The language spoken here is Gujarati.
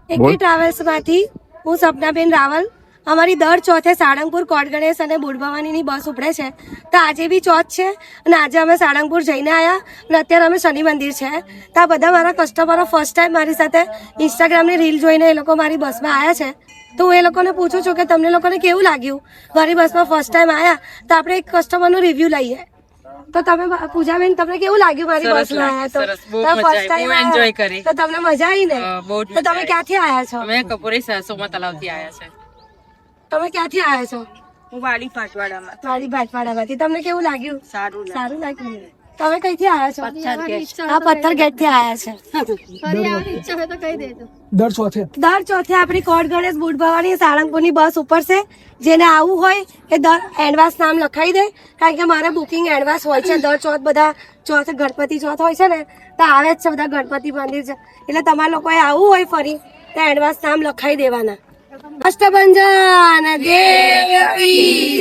એકવી ટ્રાવેલ્સમાંથી હું સપનાબેન રાવલ. અમારી દર ચોથે સાળંગપુર કોટ ગણેશ અને બુડ ભવાનીની બસ ઉપડે છે. તો આજે બી ચોથ છે અને આજે અમે સાળંગપુર જઈને આવ્યા અને અત્યારે અમે શનિ મંદિર છે. તો આ બધા મારા કસ્ટમરો ફર્સ્ટ ટાઈમ મારી સાથે ઇન્સ્ટાગ્રામની રીલ જોઈને એ લોકો મારી બસમાં આવ્યા છે. તો હું એ લોકોને પૂછું છું કે તમને લોકોને કેવું લાગ્યું મારી બસમાં ફર્સ્ટ ટાઈમ આવ્યા. તો આપણે એક કસ્ટમરનો રિવ્યુ લઈએ. તો તમે પૂજાબેન તમને કેવું લાગ્યું મારી બસમાં આવ્યા તો ફર્સ્ટ ટાઈમ એન્જોય કરી તો તમને મજા આવી ને? તો તમે ક્યાંથી આવ્યા છો? અમે કપૂરી સોમા તલાવથી આવ્યા છે. તમે ક્યાંથી આવ્યા છો? હું વાડી પાટવાડામાં. વાડી ભાટવાડામાંથી. તમને કેવું લાગ્યું? સારું લાગ્યું. તમે કઈથી આવ્યા છો? આ પથ્થર ગેટ થી આવ્યા છે. દર ચોથે આપણી કોટ ગણેશ બુડ ભવાની સાળંગપુરની બસ ઉપર છે. જેને આવવું હોય એ એડવાન્સ નામ લખાઈ દે, કારણ કે મારે બુકિંગ એડવાન્સ હોય છે. દર ચોથ બધા ચોથ ગણપતિ ચોથ હોય છે ને તો આવે જ છે બધા ગણપતિ મંદિર છે. એટલે તમારા લોકોએ આવવું હોય ફરી તો એડવાન્સ નામ લખાઈ દેવાના. અષ્ટભંજન દેવી